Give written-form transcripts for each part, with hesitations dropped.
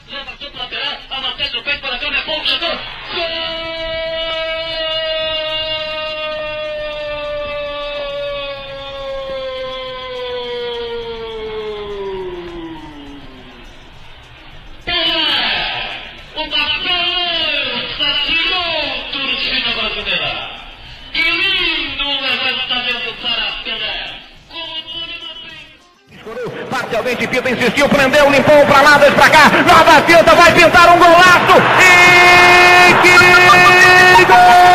Levantou para lateral, amortece o peito para a câmera, ponto, gol! O balança tirou torcida brasileira. Que lindo levantamento para Pelé. Parcialmente Pita insistiu, prendeu, limpou pra lá, dois pra cá, nova Pita, vai pintar um golaço e que gol!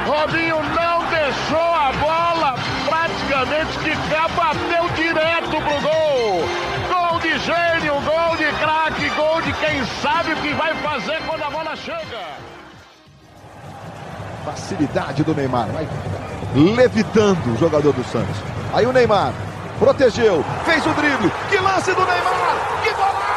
Robinho não deixou a bola, praticamente de cá, bateu direto pro gol. Gol de gênio, gol de craque, gol de quem sabe o que vai fazer quando a bola chega. Facilidade do Neymar, vai levitando o jogador do Santos. Aí o Neymar protegeu, fez o drible, que lance do Neymar, que golaço!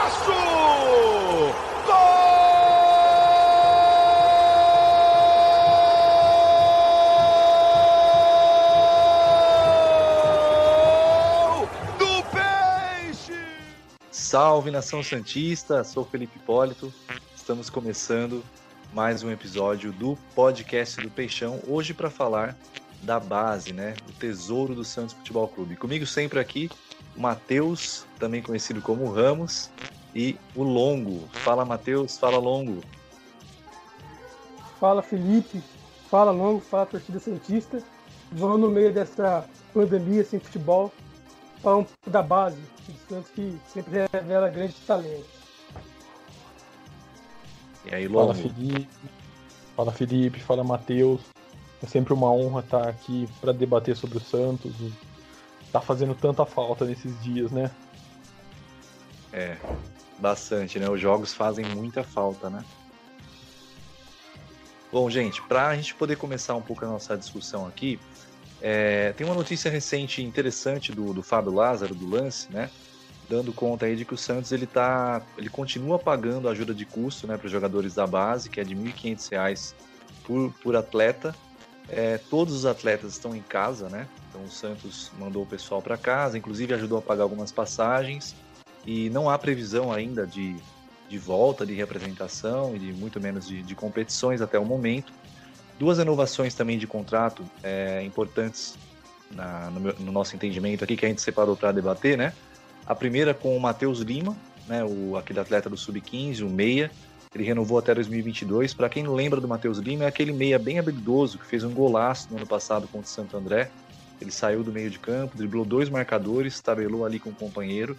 Salve, Nação Santista, sou Felipe Hipólito, estamos começando mais um episódio do podcast do Peixão, hoje para falar da base, né, do tesouro do Santos Futebol Clube. Comigo sempre aqui, o Matheus, também conhecido como Ramos, e o Longo. Fala, Matheus, fala, Longo. Fala, Felipe, fala, Longo, fala, torcida Santista. Vamos no meio dessa pandemia sem futebol, falar um pouco da base do Santos, que sempre revela grandes talentos. E aí, Longo? Fala Felipe, fala Matheus. É sempre uma honra estar aqui para debater sobre o Santos. Tá fazendo tanta falta nesses dias, né? É, bastante, né? Os jogos fazem muita falta, né? Bom, gente, para a gente poder começar um pouco a nossa discussão aqui, tem uma notícia recente interessante do Fábio Lázaro, do Lance, né? Dando conta aí de que o Santos ele continua pagando a ajuda de custo, né, para os jogadores da base, que é de R$ 1.500 por atleta. Todos os atletas estão em casa, né? Então o Santos mandou o pessoal para casa, inclusive ajudou a pagar algumas passagens, e não há previsão ainda de volta, de representação e de muito menos de competições até o momento. Duas renovações também de contrato importantes no nosso entendimento aqui, que a gente separou para debater, né? A primeira com o Matheus Lima, né? Aquele atleta do Sub-15, o meia. Ele renovou até 2022. Para quem não lembra do Matheus Lima, é aquele meia bem habilidoso que fez um golaço no ano passado contra o Santo André. Ele saiu do meio de campo, driblou 2 marcadores, tabelou ali com o companheiro,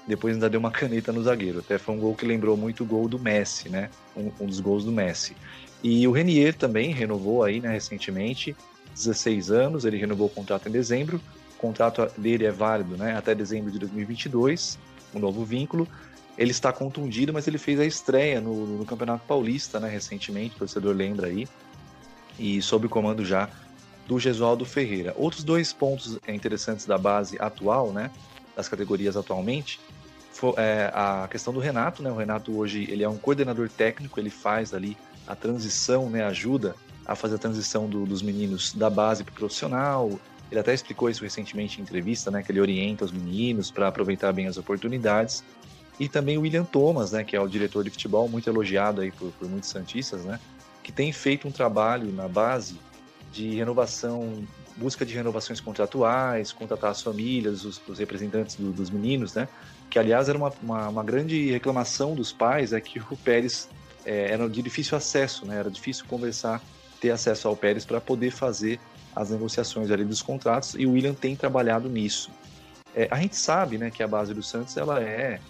depois ainda deu uma caneta no zagueiro. Até foi um gol que lembrou muito o gol do Messi, né? Um dos gols do Messi. E o Renier também renovou aí, né, recentemente, 16 anos, ele renovou o contrato em dezembro, o contrato dele é válido, né, até dezembro de 2022, um novo vínculo. Ele está contundido, mas ele fez a estreia no Campeonato Paulista, né, recentemente, o torcedor lembra aí, e sob o comando já do Gesualdo Ferreira. Outros 2 pontos interessantes da base atual, né, das categorias atualmente, a questão do Renato, né, o Renato hoje ele é um coordenador técnico, ele faz ali a transição, né, ajuda a fazer a transição dos meninos da base para o profissional. Ele até explicou isso recentemente em entrevista, né, que ele orienta os meninos para aproveitar bem as oportunidades. E também o William Thomas, né, que é o diretor de futebol, muito elogiado aí por muitos santistas, né, que tem feito um trabalho na base de renovação, busca de renovações contratuais, contratar as famílias, os representantes dos meninos, né, que aliás era uma grande reclamação dos pais, que o Pérez era de difícil acesso, né? Era difícil conversar, ter acesso ao Pérez para poder fazer as negociações ali dos contratos, e o William tem trabalhado nisso. A gente sabe, né, que a base do Santos ela é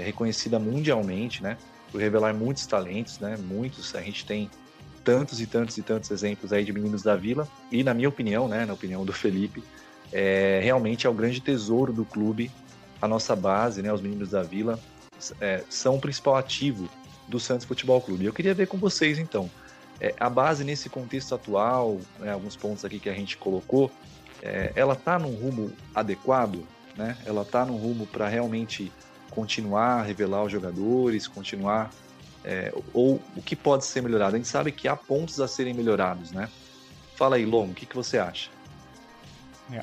reconhecida mundialmente, né, por revelar muitos talentos, né, muitos, a gente tem tantos e tantos e tantos exemplos aí de meninos da Vila, e na minha opinião, né, na opinião do Felipe, realmente é o grande tesouro do clube, a nossa base, né, os meninos da Vila, são o principal ativo do Santos Futebol Clube. Eu queria ver com vocês, então, a base nesse contexto atual, né, alguns pontos aqui que a gente colocou, ela está num rumo adequado, né? Ela está num rumo para realmente continuar a revelar os jogadores, continuar, ou o que pode ser melhorado? A gente sabe que há pontos a serem melhorados, né? Fala aí, Longo, o que você acha?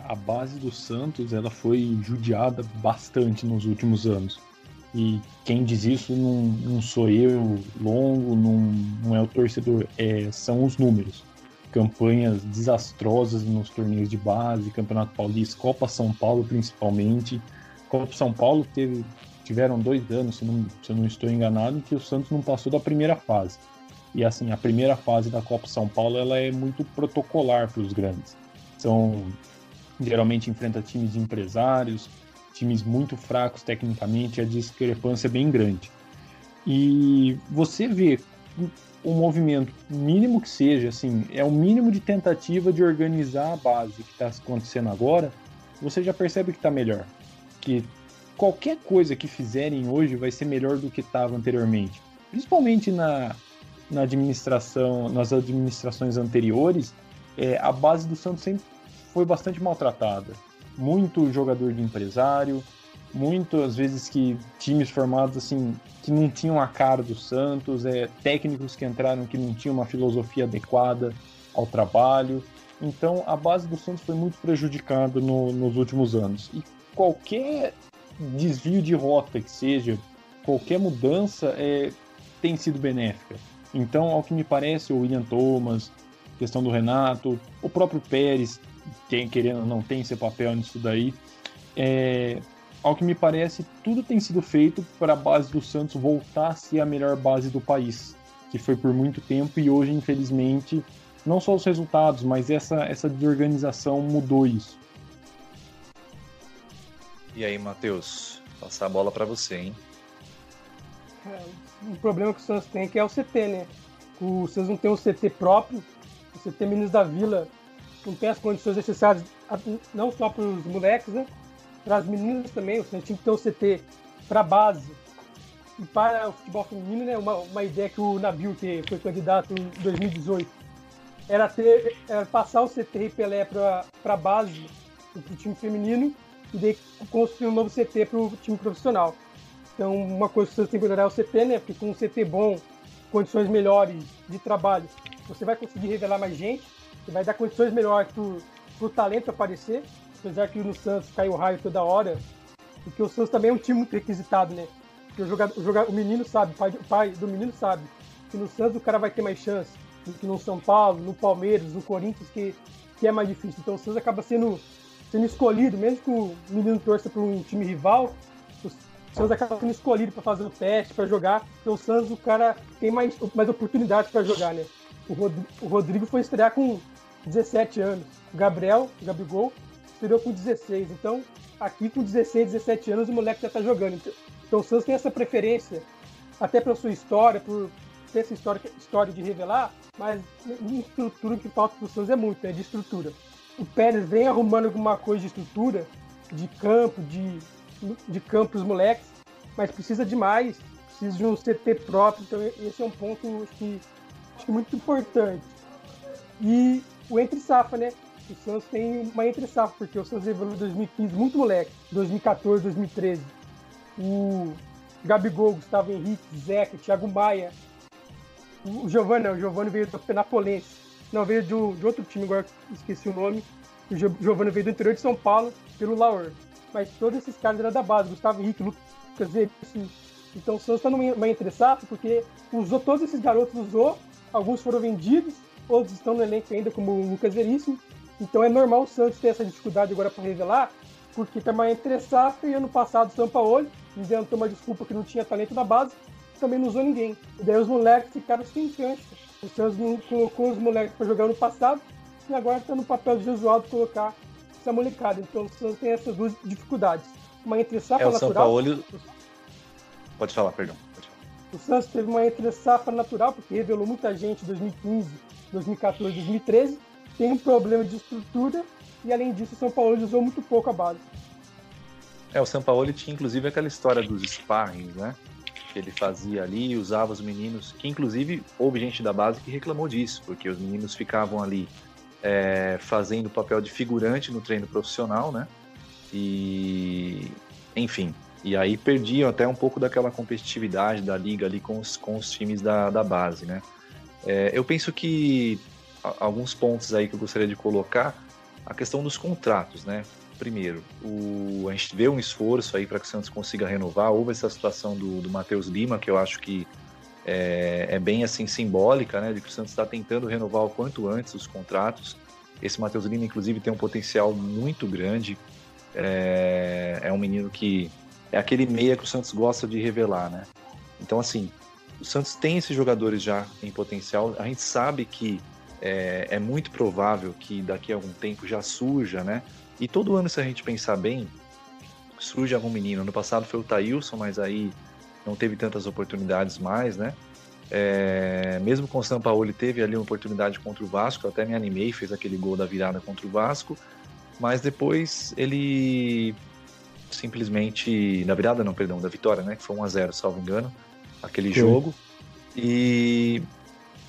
A base do Santos, ela foi judiada bastante nos últimos anos. E quem diz isso não sou eu, Longo, não é o torcedor, são os números. Campanhas desastrosas nos torneios de base, Campeonato Paulista, Copa São Paulo principalmente. Copa São Paulo tiveram 2 anos, se eu não estou enganado, que o Santos não passou da primeira fase. E assim, a primeira fase da Copa São Paulo, ela é muito protocolar para os grandes. Geralmente enfrenta times de empresários, times muito fracos tecnicamente, a discrepância é bem grande. E você vê um movimento, mínimo que seja, assim, é o mínimo de tentativa de organizar a base que está acontecendo agora, você já percebe que está melhor. Que qualquer coisa que fizerem hoje vai ser melhor do que estava anteriormente. Principalmente na administração, nas administrações anteriores, a base do Santos sempre foi bastante maltratada. Muito jogador de empresário, muitas vezes que times formados assim, que não tinham a cara do Santos, técnicos que entraram que não tinham uma filosofia adequada ao trabalho. Então a base do Santos foi muito prejudicada nos últimos anos. E qualquer desvio de rota que seja, qualquer mudança tem sido benéfica. Então, ao que me parece, o William Thomas, questão do Renato, o próprio Pérez, querendo ou não, tem seu papel nisso daí. Ao que me parece, tudo tem sido feito para a base do Santos voltar a ser a melhor base do país, que foi por muito tempo e hoje, infelizmente, não só os resultados, mas essa desorganização mudou isso. E aí, Matheus, passar a bola para você, hein? Um problema que o Santos tem que é o CT, né? O Santos não tem um CT próprio, o CT Meninos da Vila não tem as condições necessárias, não só para os moleques, né? Para as meninas também. O Santos tinha que ter um CT para a base e para o futebol feminino, né? Uma ideia que o Nabil, que foi candidato em 2018, era passar o CT e Pelé para a base, para o time feminino, e daí construir um novo CT para o time profissional. Então, uma coisa que o Santos tem que melhorar é o CT, né? Porque com um CT bom, condições melhores de trabalho, você vai conseguir revelar mais gente, você vai dar condições melhores para o talento aparecer, apesar que no Santos cai o raio toda hora, porque o Santos também é um time muito requisitado, né? Porque o menino sabe, o pai do menino sabe que no Santos o cara vai ter mais chance do que no São Paulo, no Palmeiras, no Corinthians, que é mais difícil. Então o Santos acaba sendo escolhido, mesmo que o menino torça para um time rival, o Santos acaba sendo escolhido para fazer o teste, para jogar. Então o Santos, o cara tem mais oportunidades para jogar, né? O Rodrigo foi estrear com 17 anos. O Gabigol, estreou com 16. Então, aqui com 16, 17 anos, o moleque já tá jogando. Então o Santos tem essa preferência, até pela sua história, por ter essa história de revelar, mas em estrutura o que falta pro Santos é muito, né? De estrutura. O Pérez vem arrumando alguma coisa de estrutura, de campo, de campo pros moleques, mas precisa de mais, precisa de um CT próprio, então esse é um ponto acho que muito importante. E o entre-safra, né? O Santos tem uma entre-safra, porque o Santos evoluiu em 2015, muito moleque, 2014, 2013. O Gabigol, Gustavo Henrique, Zeca, Thiago Maia, o Giovani veio do Penapolense, não, veio de outro time, agora esqueci o nome. O Giovani veio do interior de São Paulo, pelo Laor. Mas todos esses caras eram da base, Gustavo Henrique, Lucas Veríssimo. Então o Santos está numa entre-safra, porque usou todos esses garotos, alguns foram vendidos, outros estão no elenco ainda, como o Lucas Veríssimo. Então é normal o Santos ter essa dificuldade agora para revelar, porque está uma entre-safra, e ano passado o Sampaoli inventou uma desculpa que não tinha talento na base, também não usou ninguém. E daí os moleques ficaram sem cancha. O Santos não colocou os moleques para jogar no passado, e agora está no papel de Jesualdo colocar essa molecada. Então o Santos tem essas duas dificuldades. Uma entre-safra natural. Sampaoli... Pode falar, perdão. O Santos teve uma entre-safra natural, porque revelou muita gente em 2015, 2014, 2013. Tem um problema de estrutura, e além disso o São Paulo usou muito pouco a base. O Sampaoli tinha inclusive aquela história dos sparrings, né? que ele fazia ali, usava os meninos, que inclusive houve gente da base que reclamou disso, porque os meninos ficavam ali fazendo o papel de figurante no treino profissional, né? E, enfim, e aí perdiam até um pouco daquela competitividade da liga ali com os times da base, né? Eu penso que alguns pontos aí que eu gostaria de colocar, a questão dos contratos, né? Primeiro, a gente vê um esforço aí para que o Santos consiga renovar. Houve essa situação do Matheus Lima, que eu acho que é bem assim simbólica, né? De que o Santos está tentando renovar o quanto antes os contratos. Esse Matheus Lima, inclusive, tem um potencial muito grande. É um menino que é aquele meia que o Santos gosta de revelar, né? Então, assim, o Santos tem esses jogadores já em potencial. A gente sabe que é muito provável que daqui a algum tempo já surja, né? E todo ano, se a gente pensar bem, surge algum menino. Ano passado foi o Thailson, mas aí não teve tantas oportunidades mais, né? Mesmo com o Sampaoli, teve ali uma oportunidade contra o Vasco, eu até me animei, fez aquele gol da virada contra o Vasco, mas depois ele simplesmente, da virada não, perdão, da vitória, né? Que foi 1-0, salvo engano, aquele jogo. E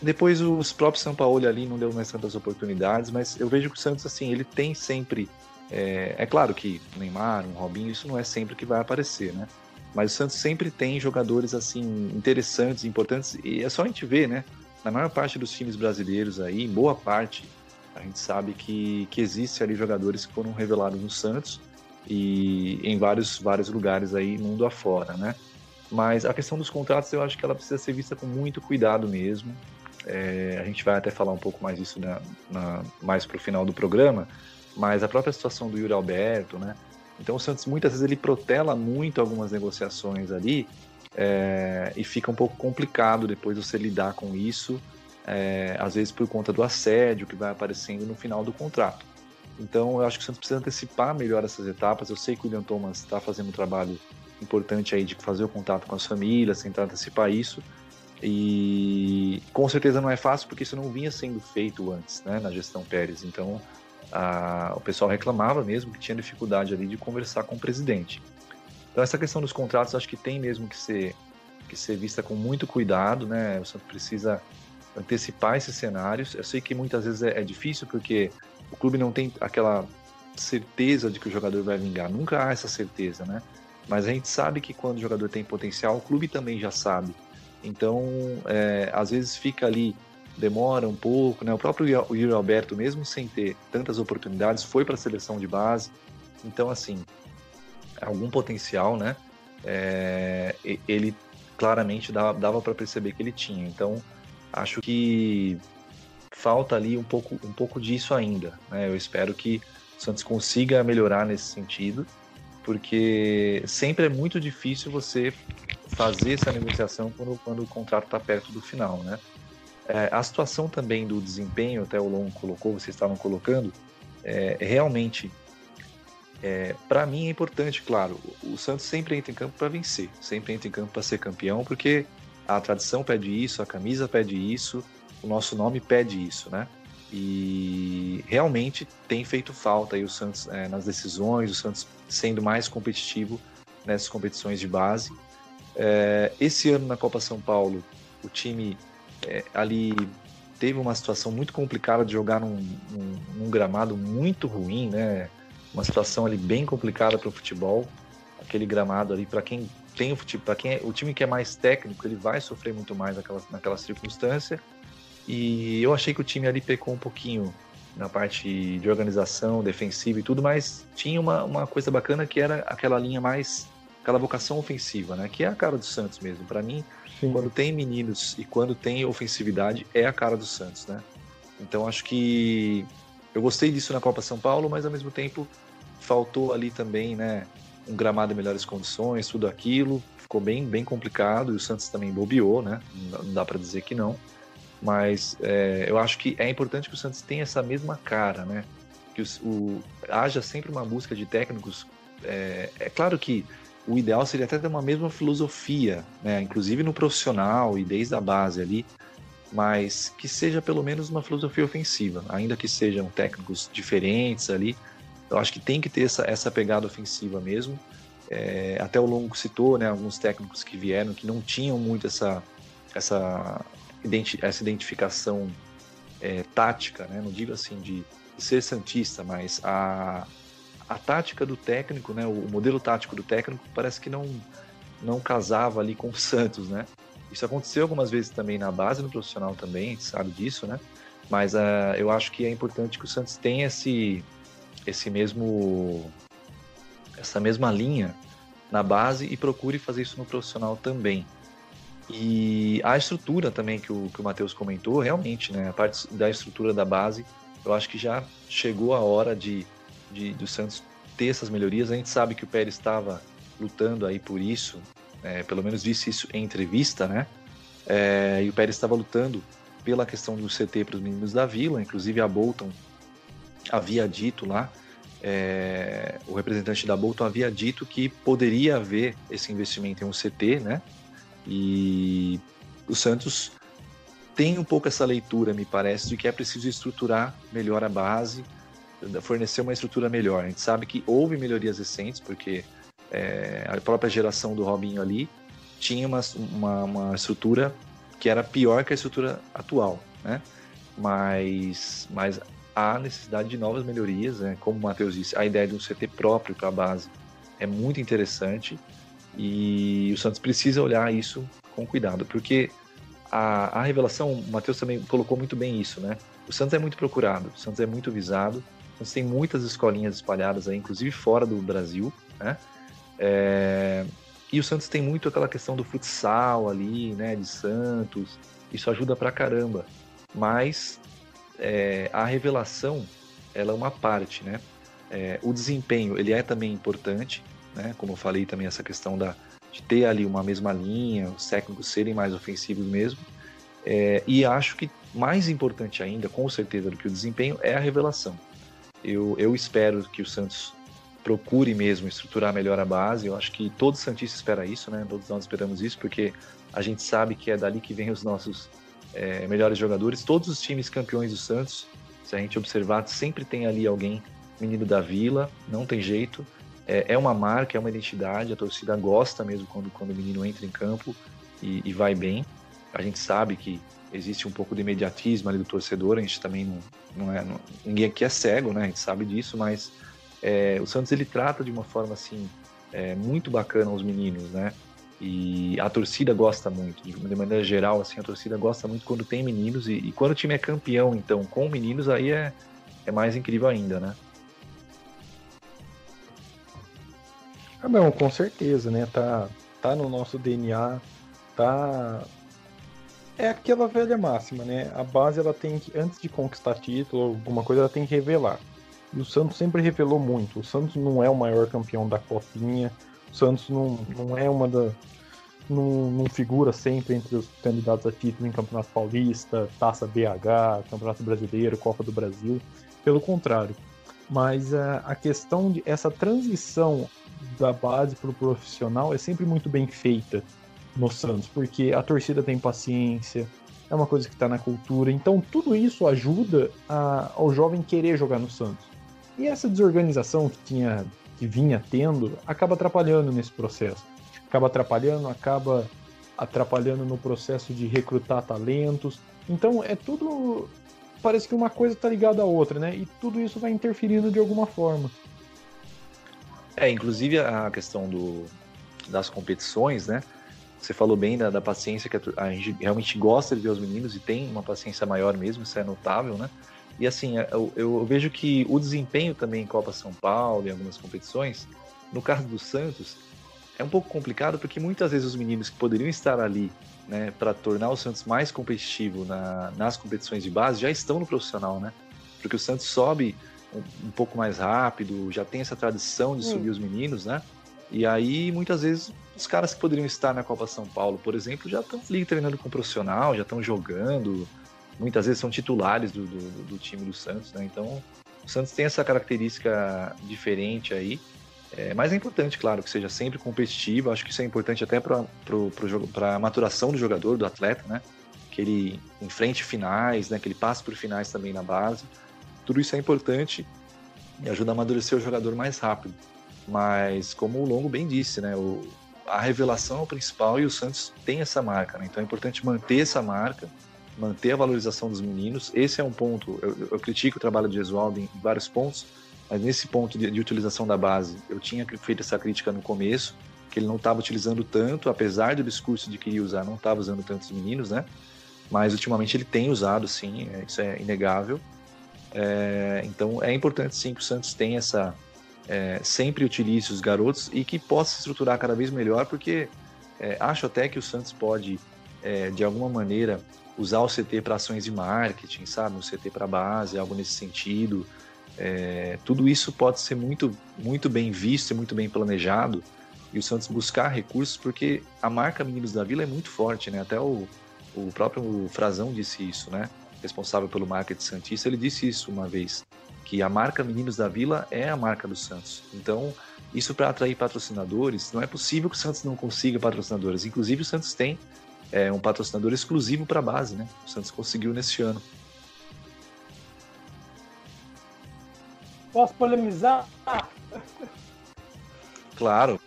depois os próprios Sampaoli ali não deu mais tantas oportunidades, mas eu vejo que o Santos, assim, ele tem sempre... É claro que o Neymar, o Robinho, isso não é sempre que vai aparecer, né? Mas o Santos sempre tem jogadores, assim, interessantes, importantes, e é só a gente ver, né? Na maior parte dos times brasileiros aí, em boa parte, a gente sabe que existe ali jogadores que foram revelados no Santos e em vários lugares aí, mundo afora, né? Mas a questão dos contratos, eu acho que ela precisa ser vista com muito cuidado mesmo. A gente vai até falar um pouco mais disso mais para o final do programa, mas a própria situação do Yuri Alberto, né? Então o Santos muitas vezes ele protela muito algumas negociações ali e fica um pouco complicado depois você lidar com isso, às vezes por conta do assédio que vai aparecendo no final do contrato. Então eu acho que o Santos precisa antecipar melhor essas etapas. Eu sei que o William Thomas está fazendo um trabalho importante aí de fazer o contato com as famílias, tentar antecipar isso, e com certeza não é fácil porque isso não vinha sendo feito antes, né, na gestão Pérez. Então o pessoal reclamava mesmo que tinha dificuldade ali de conversar com o presidente. Então essa questão dos contratos acho que tem mesmo que ser vista com muito cuidado, né? O Santos precisa antecipar esses cenários. Eu sei que muitas vezes é difícil porque o clube não tem aquela certeza de que o jogador vai vingar, nunca há essa certeza, né? Mas a gente sabe que quando o jogador tem potencial, o clube também já sabe. Então às vezes fica ali, demora um pouco, né? O próprio Yuri Alberto, mesmo sem ter tantas oportunidades, foi para a seleção de base. Então, assim, algum potencial, né? Ele claramente dava para perceber que ele tinha. Então, acho que falta ali um pouco disso ainda, né? Eu espero que o Santos consiga melhorar nesse sentido, porque sempre é muito difícil você fazer essa negociação quando o contrato está perto do final, né? A situação também do desempenho, até o Long colocou, vocês estavam colocando, realmente, para mim é importante, claro, o Santos sempre entra em campo para vencer, sempre entra em campo para ser campeão, porque a tradição pede isso, a camisa pede isso, o nosso nome pede isso, né? E realmente tem feito falta aí o Santos nas decisões, o Santos sendo mais competitivo nessas competições de base. Esse ano na Copa São Paulo, o time ali teve uma situação muito complicada de jogar num gramado muito ruim, né? Uma situação ali bem complicada para o futebol. Aquele gramado ali, para quem tem o time que é mais técnico, ele vai sofrer muito mais naquela circunstância. E eu achei que o time ali pecou um pouquinho na parte de organização, defensiva e tudo, mas tinha uma coisa bacana que era aquela linha mais, aquela vocação ofensiva, né? Que é a cara do Santos mesmo. Para mim, sim, quando tem meninos e quando tem ofensividade, é a cara do Santos, né? Então acho que eu gostei disso na Copa São Paulo, mas ao mesmo tempo faltou ali também, né? Um gramado em melhores condições, tudo aquilo, ficou bem complicado, e o Santos também bobeou, né? Não dá para dizer que não, mas eu acho que é importante que o Santos tenha essa mesma cara, né? Que haja sempre uma busca de técnicos. É claro que o ideal seria até ter uma mesma filosofia, né? Inclusive no profissional e desde a base ali, mas que seja pelo menos uma filosofia ofensiva, ainda que sejam técnicos diferentes ali. Eu acho que tem que ter essa pegada ofensiva mesmo, Até o Longo citou, né, alguns técnicos que vieram que não tinham muito essa identificação tática, né? Não digo assim de ser santista, mas a tática do técnico, né? O modelo tático do técnico parece que não casava ali com o Santos, né? Isso aconteceu algumas vezes também na base, no profissional também, a gente sabe disso, né? Mas eu acho que é importante que o Santos tenha essa mesma linha na base e procure fazer isso no profissional também. E a estrutura também que o Matheus comentou, realmente, né? A parte da estrutura da base, eu acho que já chegou a hora do Santos ter essas melhorias. A gente sabe que o Pérez estava lutando aí por isso, pelo menos disse isso em entrevista, né? E o Pérez estava lutando pela questão do CT para os meninos da Vila, inclusive a Bolton havia dito lá, o representante da Bolton havia dito que poderia haver esse investimento em um CT, né? E o Santos tem um pouco essa leitura, me parece, de que é preciso estruturar melhor a base, fornecer uma estrutura melhor. A gente sabe que houve melhorias recentes, porque a própria geração do Robinho ali tinha uma estrutura que era pior que a estrutura atual, né? Mas há necessidade de novas melhorias, né? Como o Matheus disse, a ideia de um CT próprio para a base é muito interessante e o Santos precisa olhar isso com cuidado, porque a revelação, o Matheus também colocou muito bem isso, né? O Santos é muito procurado, o Santos é muito visado, o Santos tem muitas escolinhas espalhadas aí, inclusive fora do Brasil, né? E o Santos tem muito aquela questão do futsal ali, né, de Santos, isso ajuda pra caramba, mas a revelação, ela é uma parte, né? O desempenho, ele é também importante, né? Como eu falei também, essa questão de ter ali uma mesma linha, os técnicos serem mais ofensivos mesmo, e acho que mais importante ainda, com certeza, do que o desempenho, é a revelação. Eu espero que o Santos procure mesmo estruturar melhor a base. Eu acho que todo santista espera isso, né? Todos nós esperamos isso, porque a gente sabe que é dali que vem os nossos melhores jogadores. Todos os times campeões do Santos, se a gente observar, sempre tem ali alguém, menino da Vila, não tem jeito. É uma marca, é uma identidade, a torcida gosta mesmo quando o menino entra em campo e vai bem. A gente sabe que existe um pouco de imediatismo ali do torcedor, a gente também ninguém aqui é cego, né? A gente sabe disso, mas o Santos, ele trata de uma forma assim muito bacana os meninos, né? E a torcida gosta muito, de maneira geral, assim, a torcida gosta muito quando tem meninos, e quando o time é campeão, então, com meninos, aí é mais incrível ainda, né? Não, com certeza, né? Tá no nosso DNA, é aquela velha máxima, né? A base, ela tem que, antes de conquistar título, alguma coisa, ela tem que revelar. E o Santos sempre revelou muito. O Santos não é o maior campeão da Copinha. O Santos não figura sempre entre os candidatos a título em Campeonato Paulista, Taça BH, Campeonato Brasileiro, Copa do Brasil. Pelo contrário. Mas a questão de essa transição da base para o profissional é sempre muito bem feita no Santos, porque a torcida tem paciência, é uma coisa que está na cultura. Então tudo isso ajuda ao jovem querer jogar no Santos. E essa desorganização que vinha tendo acaba atrapalhando nesse processo. Acaba atrapalhando no processo de recrutar talentos. Então é tudo... Parece que uma coisa está ligada à outra, né? E tudo isso vai interferindo de alguma forma. Inclusive a questão das competições, né? Você falou bem da paciência, que a gente realmente gosta de ver os meninos e tem uma paciência maior mesmo, isso é notável, né? E assim, eu vejo que o desempenho também em Copa São Paulo e algumas competições, no caso do Santos, é um pouco complicado, porque muitas vezes os meninos que poderiam estar ali, né, para tornar o Santos mais competitivo nas competições de base, já estão no profissional, né? Porque o Santos sobe um pouco mais rápido, já tem essa tradição de subir os meninos, né? E aí, muitas vezes, os caras que poderiam estar na Copa São Paulo, por exemplo, já estão ali treinando com o profissional, já estão jogando, muitas vezes são titulares do time do Santos, né? Então, o Santos tem essa característica diferente aí, mas é importante, claro, que seja sempre competitivo. Acho que isso é importante até para a maturação do jogador, do atleta, né? Que ele enfrente finais, né? Que ele passe por finais também na base. Tudo isso é importante e ajuda a amadurecer o jogador mais rápido. Mas, como o Longo bem disse, né, a revelação é o principal e o Santos tem essa marca, né? Então é importante manter essa marca, manter a valorização dos meninos. Esse é um ponto, eu critico o trabalho de Gesualdo em vários pontos, mas nesse ponto de utilização da base, eu tinha feito essa crítica no começo, que ele não estava utilizando tanto, apesar do discurso de que ia usar, não estava usando tantos meninos, né? Mas ultimamente ele tem usado, sim, isso é inegável. Então é importante, sim, que o Santos tenha essa... sempre utilize os garotos e que possa se estruturar cada vez melhor, porque acho até que o Santos pode, de alguma maneira, usar o CT para ações de marketing, sabe? Um CT para base, algo nesse sentido. Tudo isso pode ser muito, muito bem visto e muito bem planejado, e o Santos buscar recursos, porque a marca Meninos da Vila é muito forte, né? Até o próprio Frazão disse isso, né? Responsável pelo marketing santista, ele disse isso uma vez, que a marca Meninos da Vila é a marca do Santos. Então, isso para atrair patrocinadores, não é possível que o Santos não consiga patrocinadores. Inclusive, o Santos tem um patrocinador exclusivo para a base, né? O Santos conseguiu nesse ano. Posso polemizar? Claro.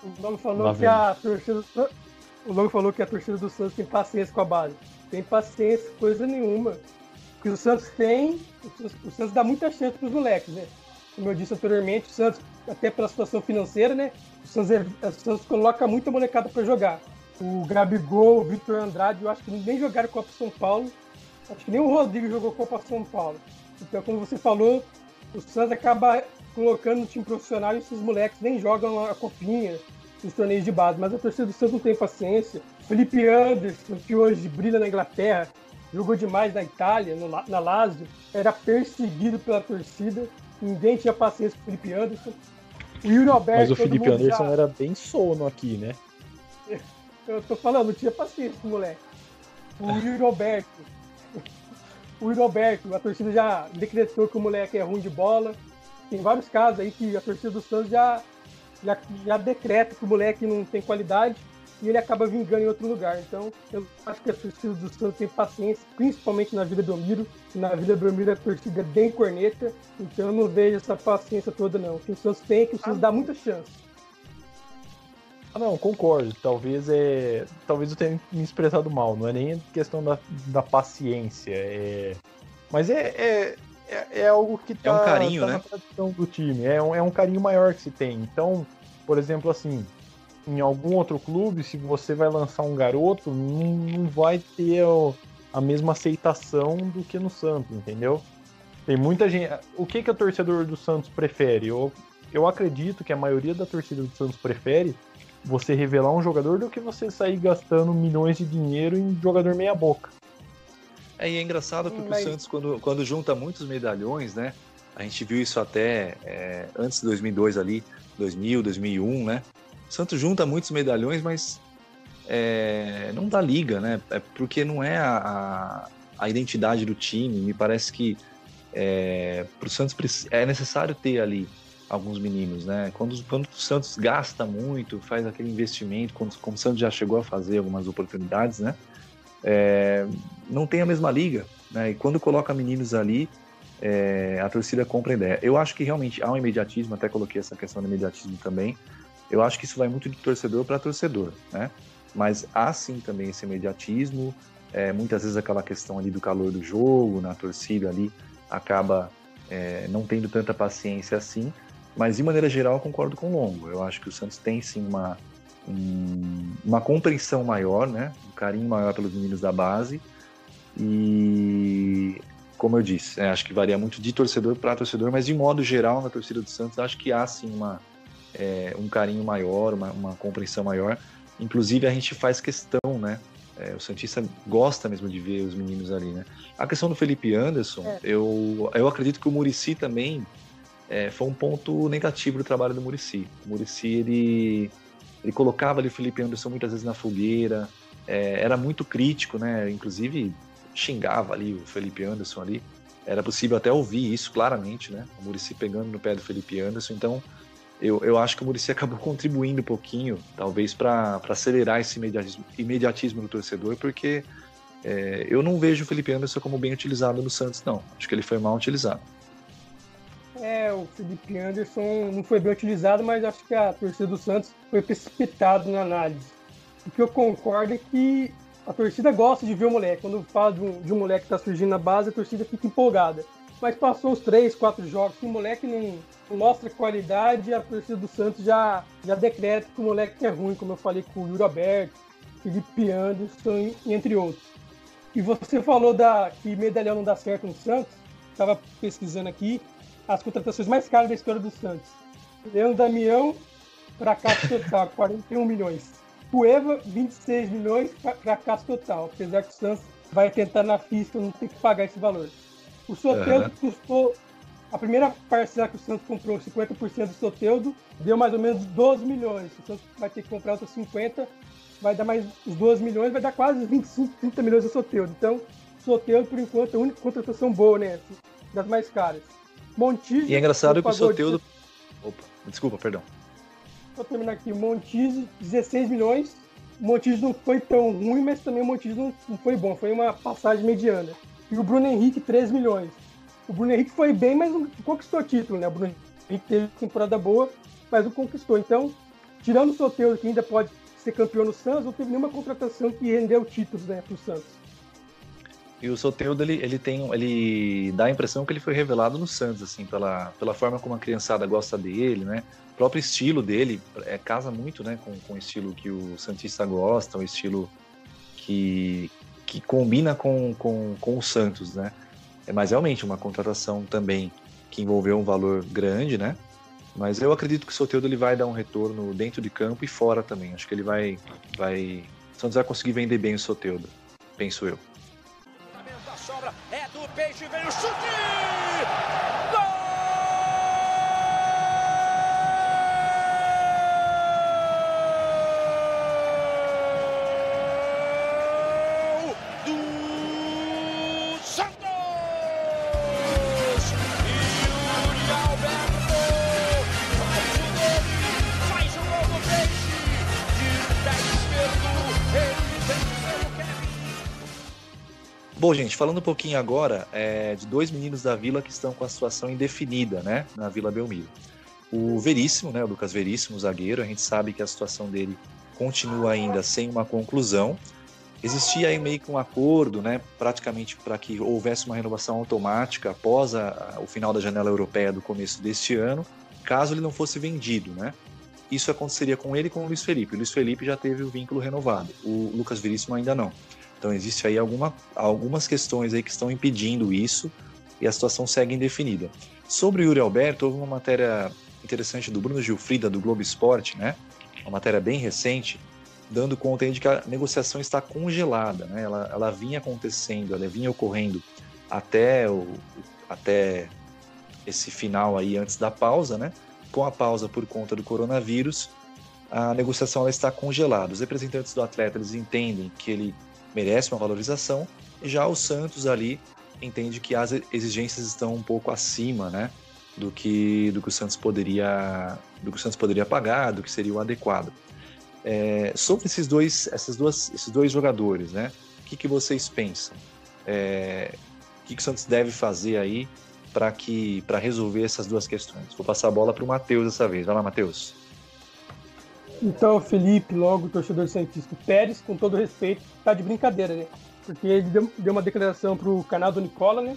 O Longo falou que a torcida do Santos tem paciência com a base. Tem paciência, coisa nenhuma. Que o Santos tem, o Santos dá muita chance para os moleques, né? Como eu disse anteriormente, o Santos, até pela situação financeira, né? O Santos coloca muita molecada para jogar. O Gabigol, o Victor Andrade, eu acho que nem jogaram Copa São Paulo. Acho que nem o Rodrigo jogou Copa São Paulo. Então, como você falou, o Santos acaba colocando no time profissional e esses moleques nem jogam a copinha, os torneios de base. Mas a torcida do Santos não tem paciência. Felipe Anderson, que hoje brilha na Inglaterra, jogou demais na Itália, na Lazio, era perseguido pela torcida, ninguém tinha paciência com o Felipe Anderson. O Yuri Alberto, mas o Felipe Anderson era bem sono aqui, né? Eu tô falando, não tinha paciência com o moleque. O Yuri Alberto, a torcida já decretou que o moleque é ruim de bola. Tem vários casos aí que a torcida do Santos já decreta que o moleque não tem qualidade e ele acaba vingando em outro lugar. Então, eu acho que a torcida do Santos tem paciência, principalmente na Vila Belmiro. Na Vila Belmiro a torcida é bem corneta, então eu não vejo essa paciência toda, não. O que o Santos tem é que o Santos dá muita chance. Não, concordo. Talvez eu tenha me expressado mal. Não é nem questão da paciência. Mas é algo que tá, um carinho, tá né? na tradição do time. É um carinho maior que se tem. Então, por exemplo, assim, em algum outro clube, se você vai lançar um garoto, não vai ter a mesma aceitação do que no Santos, entendeu? Tem muita gente... O que o torcedor do Santos prefere? Eu acredito que a maioria da torcida do Santos prefere você revelar um jogador do que você sair gastando milhões de dinheiro em jogador meia boca. E é engraçado porque o Santos, quando junta muitos medalhões, né? A gente viu isso até antes de 2002 ali, 2000, 2001, né? O Santos junta muitos medalhões, mas não dá liga, né? Porque não é a identidade do time. Me parece que para o Santos é necessário ter ali alguns meninos, né? Quando o Santos gasta muito, faz aquele investimento, como o Santos já chegou a fazer algumas oportunidades, né? Não tem a mesma liga, né? E quando coloca meninos ali, a torcida compra a ideia. Eu acho que realmente há um imediatismo, até coloquei essa questão do imediatismo também. Eu acho que isso vai muito de torcedor para torcedor, né? Mas há sim também esse imediatismo, muitas vezes aquela questão ali do calor do jogo, na torcida ali, acaba não tendo tanta paciência assim. Mas, de maneira geral, eu concordo com o Longo. Eu acho que o Santos tem, sim, uma compreensão maior, né? Um carinho maior pelos meninos da base. E, como eu disse, acho que varia muito de torcedor para torcedor, mas, de modo geral, na torcida do Santos, acho que há, sim, um carinho maior, uma compreensão maior. Inclusive, a gente faz questão, né? O santista gosta mesmo de ver os meninos ali, né? A questão do Felipe Anderson, eu acredito que o Muricy também... foi um ponto negativo do trabalho do Muricy. O Muricy, ele colocava ali o Felipe Anderson muitas vezes na fogueira, era muito crítico, né? Inclusive xingava ali o Felipe Anderson ali. Era possível até ouvir isso claramente, né? O Muricy pegando no pé do Felipe Anderson. Então, eu acho que o Muricy acabou contribuindo um pouquinho, talvez para acelerar esse imediatismo do torcedor, porque eu não vejo o Felipe Anderson como bem utilizado no Santos, não. Acho que ele foi mal utilizado. O Felipe Anderson não foi bem utilizado, mas acho que a torcida do Santos foi precipitada na análise. O que eu concordo é que a torcida gosta de ver o moleque. Quando fala de um moleque que está surgindo na base, a torcida fica empolgada. Mas passou uns 3, 4 jogos, se o moleque não mostra qualidade, a torcida do Santos já decreta que o moleque é ruim, como eu falei com o Yuri Alberto, Felipe Anderson, entre outros. E você falou que medalhão não dá certo no Santos. Estava pesquisando aqui as contratações mais caras da história do Santos. Leandro Damião, fracasso total, 41 milhões. Cueva, 26 milhões, fracasso total. Apesar que o Santos vai tentar na física não ter que pagar esse valor. O Soteldo custou... A primeira parcela que o Santos comprou, 50% do Soteldo, deu mais ou menos 12 milhões. O Santos vai ter que comprar outros 50, vai dar mais os 12 milhões, vai dar quase 25, 30 milhões do Soteldo. Então, Soteldo, por enquanto, é a única contratação boa, né? Das mais caras. Montijo... E é engraçado que o Soteldo... Opa, desculpa, perdão. Vou terminar aqui. O Montijo, 16 milhões. O Montijo não foi tão ruim, mas também o Montijo não foi bom. Foi uma passagem mediana. E o Bruno Henrique, 3 milhões. O Bruno Henrique foi bem, mas não conquistou título, né? O Bruno Henrique teve temporada boa, mas não conquistou. Então, tirando o Soteldo, que ainda pode ser campeão no Santos, não teve nenhuma contratação que rendeu títulos, né, pro Santos. E o Soteldo, ele dá a impressão que ele foi revelado no Santos, assim, pela forma como a criançada gosta dele, né? O próprio estilo dele casa muito, né, com o estilo que o santista gosta, o estilo que combina com o Santos, né? Mas realmente uma contratação também que envolveu um valor grande, né? Mas eu acredito que o Soteldo ele vai dar um retorno dentro de campo e fora também. Acho que ele vai... O Santos vai conseguir vender bem o Soteldo, penso eu. A sobra é do Peixe, vem o chute! Bom, gente, falando um pouquinho agora de dois meninos da Vila que estão com a situação indefinida, né, na Vila Belmiro. O Veríssimo, né, o Lucas Veríssimo, zagueiro, a gente sabe que a situação dele continua ainda sem uma conclusão. Existia aí meio que um acordo, né, praticamente para que houvesse uma renovação automática após o final da janela europeia do começo deste ano, caso ele não fosse vendido, né. Isso aconteceria com ele e com o Luiz Felipe. O Luiz Felipe já teve o vínculo renovado, o Lucas Veríssimo ainda não. Então existe aí algumas questões aí que estão impedindo isso e a situação segue indefinida. Sobre o Yuri Alberto, houve uma matéria interessante do Bruno Gilfrida, do Globo Esporte, né? Uma matéria bem recente, dando conta aí de que a negociação está congelada, né? Ela vinha acontecendo, ela vinha ocorrendo até esse final aí antes da pausa, né? Com a pausa por conta do coronavírus, a negociação ela está congelada. Os representantes do atleta eles entendem que ele merece uma valorização, e já o Santos ali entende que as exigências estão um pouco acima, né, do que o Santos poderia pagar, do que seria o adequado. Sobre esses dois jogadores, né, o que vocês pensam? O que o Santos deve fazer aí para resolver essas duas questões? Vou passar a bola para o Matheus dessa vez. Vai lá, Matheus. Então, Felipe, logo, torcedor santista, Pérez, com todo respeito, tá de brincadeira, né? Porque ele deu uma declaração pro canal do Nicola, né?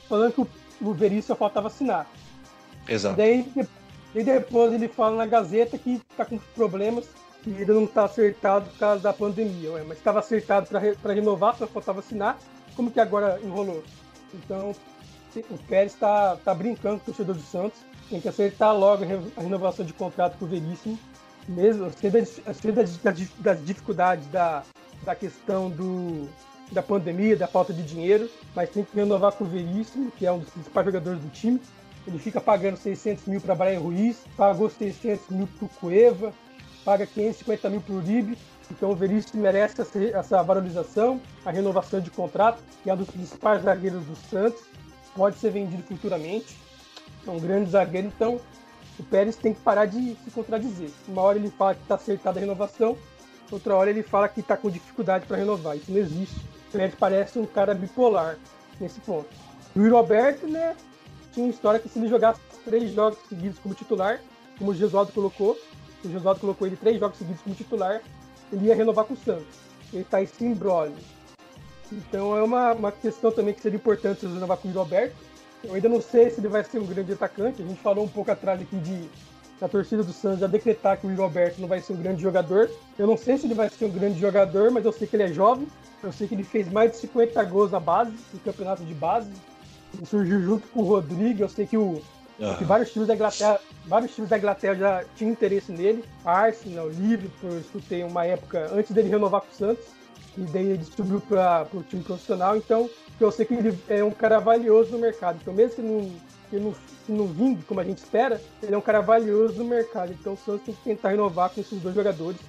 Falando que o Veríssimo só faltava assinar. Exato. Daí depois ele fala na Gazeta que tá com problemas, que ele não tá acertado por causa da pandemia. Mas estava acertado para renovar, só faltava assinar. Como que agora enrolou? Então, o Pérez tá brincando com o torcedor do Santos. Tem que acertar logo a renovação de contrato com o Veríssimo. Mesmo, das dificuldades da questão da pandemia, da falta de dinheiro, mas tem que renovar com o Veríssimo, que é um dos principais jogadores do time. Ele fica pagando 600 mil para Brian Ruiz, pagou 600 mil para o Cueva, paga 550 mil para o Uribe. Então o Veríssimo merece essa valorização, a renovação de contrato, que é um dos principais zagueiros do Santos, pode ser vendido futuramente, é um grande zagueiro, então o Pérez tem que parar de se contradizer. Uma hora ele fala que está acertada a renovação, outra hora ele fala que está com dificuldade para renovar. Isso não existe. O Pérez parece um cara bipolar nesse ponto. O Yuri Alberto, né? tinha história que se ele jogasse 3 jogos seguidos como titular, como o Gesualdo colocou ele 3 jogos seguidos como titular, ele ia renovar com o Santos. Ele tá esse imbróglio. Então é uma questão também que seria importante se renovar com o Yuri Alberto. Eu ainda não sei se ele vai ser um grande atacante. A gente falou um pouco atrás aqui da torcida do Santos já decretar que o Yuri Alberto não vai ser um grande jogador. Eu não sei se ele vai ser um grande jogador, mas eu sei que ele é jovem. Eu sei que ele fez mais de 50 gols na base, no campeonato de base. Ele surgiu junto com o Rodrigo. Eu sei que que vários times da Inglaterra já tinham interesse nele. Arsenal, Liverpool, eu escutei uma época antes dele renovar com o Santos. E daí ele subiu para o time profissional. Então, eu sei que ele é um cara valioso no mercado. Então, mesmo que não vingue como a gente espera, ele é um cara valioso no mercado. Então, o Santos tem que tentar renovar com esses 2 jogadores.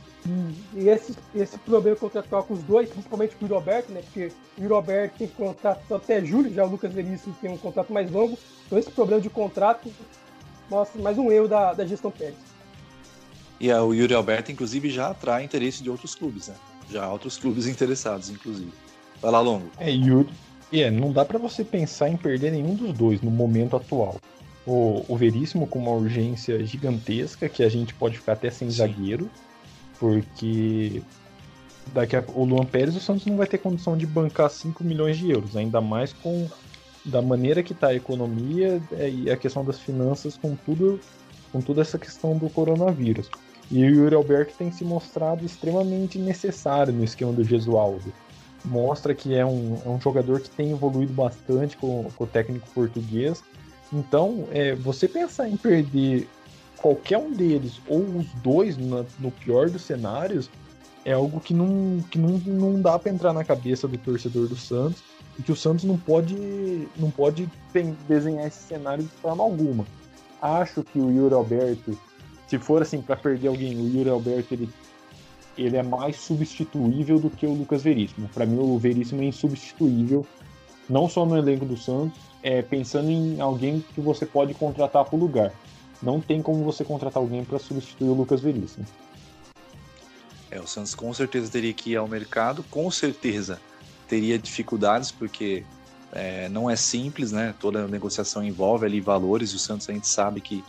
E esse problema contratual com os 2, principalmente com o Yuri Alberto, né? Porque o Yuri Alberto tem contrato até julho, já o Lucas Veríssimo tem um contrato mais longo. Então, esse problema de contrato mostra mais um erro da gestão Pérez. E o Yuri Alberto, inclusive, já atrai interesse de outros clubes, né? Já há outros clubes interessados, inclusive. Vai lá, Longo. Yuri. Não dá pra você pensar em perder nenhum dos 2 no momento atual. O Veríssimo com uma urgência gigantesca, que a gente pode ficar até sem zagueiro, porque o Luan Pérez, o Santos não vai ter condição de bancar 5 milhões de euros, ainda mais da maneira que está a economia e a questão das finanças com toda essa questão do coronavírus. E o Yuri Alberto tem se mostrado extremamente necessário no esquema do Gesualdo. Mostra que é um jogador que tem evoluído bastante com o técnico português. Então, você pensar em perder qualquer um deles ou os 2 no pior dos cenários é algo que não dá para entrar na cabeça do torcedor do Santos, e que o Santos não pode desenhar esse cenário de forma alguma. Acho que o Yuri Alberto, se for assim para perder alguém, o Yuri Alberto ele é mais substituível do que o Lucas Veríssimo. Para mim, o Veríssimo é insubstituível, não só no elenco do Santos, pensando em alguém que você pode contratar para o lugar. Não tem como você contratar alguém para substituir o Lucas Veríssimo. O Santos com certeza teria que ir ao mercado, com certeza teria dificuldades, porque não é simples, né? Toda negociação envolve ali valores, e o Santos a gente sabe que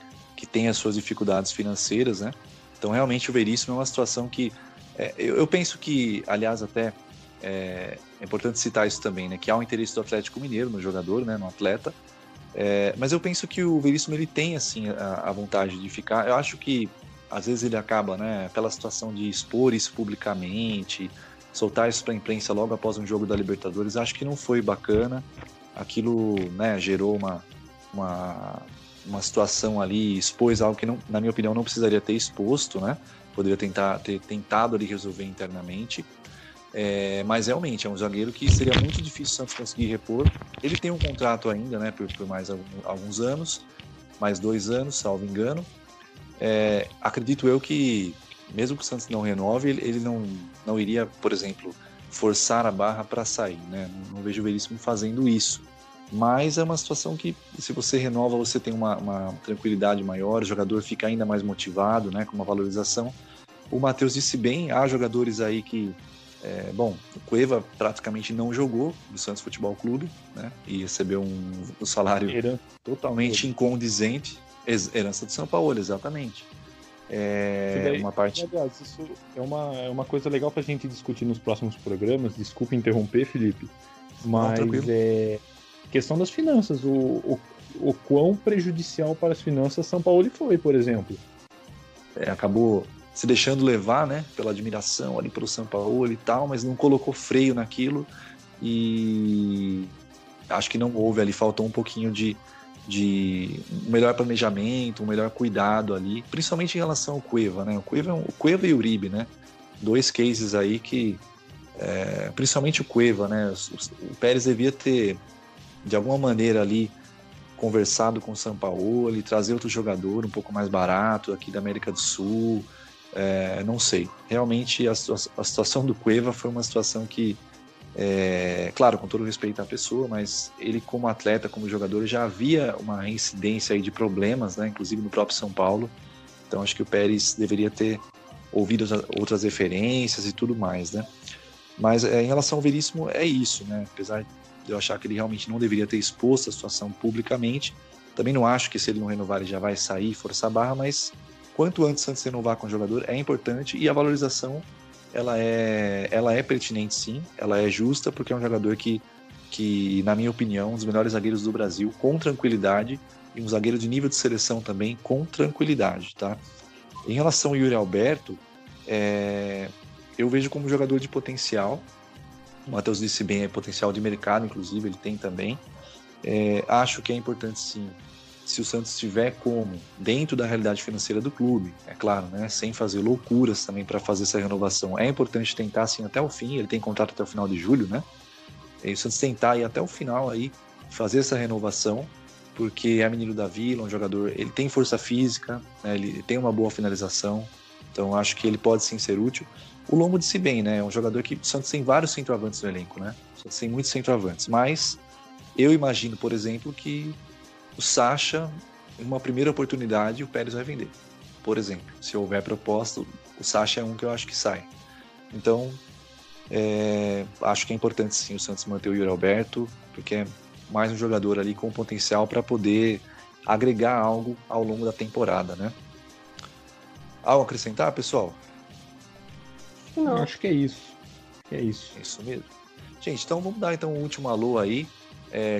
tem as suas dificuldades financeiras, né? Então realmente o Veríssimo é uma situação que eu penso que, aliás, até é importante citar isso também, né? Que há um interesse do Atlético Mineiro no jogador, né? No atleta. Mas eu penso que o Veríssimo ele tem assim a vontade de ficar. Eu acho que às vezes ele acaba, né, pela situação de expor isso publicamente, soltar isso para a imprensa logo após um jogo da Libertadores, acho que não foi bacana. Aquilo, né, gerou uma situação ali, expôs algo que, não, na minha opinião, não precisaria ter exposto, né? Poderia ter tentado ali resolver internamente. Mas realmente é um zagueiro que seria muito difícil o Santos conseguir repor. Ele tem um contrato ainda, né, por mais alguns anos, mais 2 anos, salvo engano. Acredito eu que, mesmo que o Santos não renove, ele não iria, por exemplo, forçar a barra para sair, né? Não vejo o Veríssimo fazendo isso. Mas é uma situação que, se você renova, você tem uma tranquilidade maior, o jogador fica ainda mais motivado, né, com uma valorização. O Matheus disse bem, há jogadores aí que... o Cueva praticamente não jogou no Santos Futebol Clube, né, e recebeu um salário totalmente incondizente. Herança do São Paulo, exatamente. Uma parte... Aliás, isso é uma coisa legal pra gente discutir nos próximos programas. Desculpa interromper, Felipe, mas questão das finanças, o quão prejudicial para as finanças São Paulo foi, por exemplo. Acabou se deixando levar, né, pela admiração ali pelo São Paulo e tal, mas não colocou freio naquilo, e acho que não houve ali, faltou um pouquinho de um melhor planejamento, um melhor cuidado ali, principalmente em relação ao Cueva, né? O Cueva e o Uribe, né? 2 cases aí que, principalmente o Cueva, né? O Pérez devia ter, de alguma maneira ali, conversado com o Sampaoli, trazer outro jogador um pouco mais barato aqui da América do Sul, não sei. Realmente a situação do Cueva foi uma situação que, claro, com todo respeito à pessoa, mas ele como atleta, como jogador, já havia uma reincidência aí de problemas, né, inclusive no próprio São Paulo. Então acho que o Pérez deveria ter ouvido outras referências e tudo mais, né. Mas em relação ao Veríssimo é isso, né, apesar de eu achar que ele realmente não deveria ter exposto a situação publicamente, Também não acho que se ele não renovar ele já vai sair e forçar a barra, mas quanto antes Santos renovar com o jogador é importante, e a valorização ela é pertinente sim, ela é justa, porque é um jogador que na minha opinião, um dos melhores zagueiros do Brasil, com tranquilidade, e um zagueiro de nível de seleção também, com tranquilidade, tá? Em relação ao Yuri Alberto, eu vejo como jogador de potencial. O Matheus disse bem, é potencial de mercado, inclusive, ele tem também. Acho que é importante sim, se o Santos tiver como, dentro da realidade financeira do clube, é claro, né, sem fazer loucuras também para fazer essa renovação, é importante tentar sim até o fim. Ele tem contrato até o final de julho, né? E o Santos tentar ir até o final aí, fazer essa renovação, porque é menino da Vila, um jogador, ele tem força física, né, ele tem uma boa finalização, então acho que ele pode sim ser útil. O Longo disse bem, né, é um jogador que o Santos tem vários centroavantes no elenco, né, o Santos tem muitos centroavantes, mas eu imagino, por exemplo, que o Sacha, em uma primeira oportunidade, o Pérez vai vender, por exemplo. Se houver proposta, o Sacha é um que eu acho que sai. Então, acho que é importante sim o Santos manter o Yuri Alberto, porque é mais um jogador ali com potencial para poder agregar algo ao longo da temporada, né? Algo a acrescentar, pessoal? Não, acho que é isso. É isso. É isso mesmo. Gente, então vamos dar um último alô aí,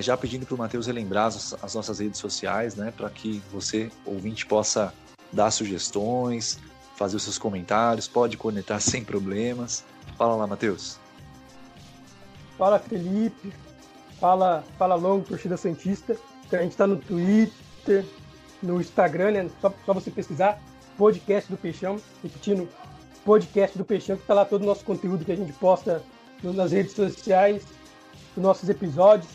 já pedindo para o Matheus relembrar as nossas redes sociais, né, para que você, ouvinte, possa dar sugestões, fazer os seus comentários, pode conectar sem problemas. Fala lá, Matheus. Fala, Felipe. Fala Longo, torcida santista. A gente está no Twitter, no Instagram, né? Só você pesquisar Podcast do Peixão, repetindo, Podcast do Peixão, que está lá todo o nosso conteúdo que a gente posta nas redes sociais, dos nossos episódios.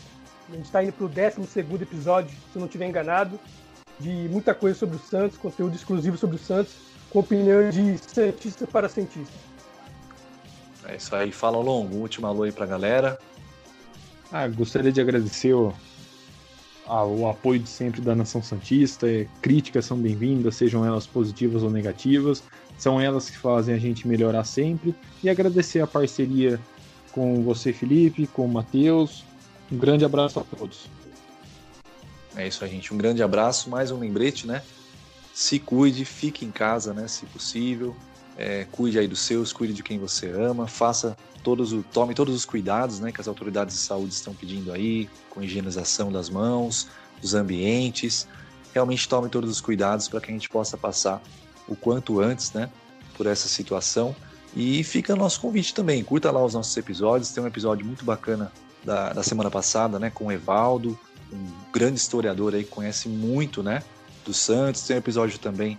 A gente está indo para o 12º episódio, se eu não estiver enganado, de muita coisa sobre o Santos, conteúdo exclusivo sobre o Santos, com opinião de santista para santista. É isso aí, fala Longo, último alô aí pra galera. Gostaria de agradecer o apoio de sempre da Nação Santista. Críticas são bem-vindas, sejam elas positivas ou negativas, são elas que fazem a gente melhorar sempre, e agradecer a parceria com você, Felipe, com o Matheus. Um grande abraço a todos. É isso aí, gente, um grande abraço, mais um lembrete, né? Se cuide, fique em casa, né, se possível. Cuide aí dos seus, cuide de quem você ama, tome todos os cuidados, né, que as autoridades de saúde estão pedindo aí, com higienização das mãos, dos ambientes. Realmente tome todos os cuidados para que a gente possa passar o quanto antes, né, por essa situação. E fica o nosso convite também, curta lá os nossos episódios. Tem um episódio muito bacana da semana passada, né, com o Evaldo, um grande historiador aí que conhece muito, né, do Santos. Tem um episódio também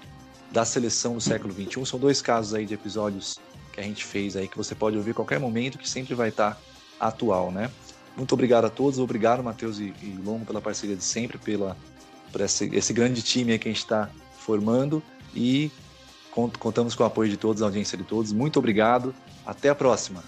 da seleção do século XXI. São 2 casos aí de episódios que a gente fez aí, que você pode ouvir a qualquer momento, que sempre vai estar atual, né? Muito obrigado a todos, obrigado Matheus e Longo pela parceria de sempre, por esse grande time aí que a gente está formando, e contamos com o apoio de todos, a audiência de todos. Muito obrigado, até a próxima!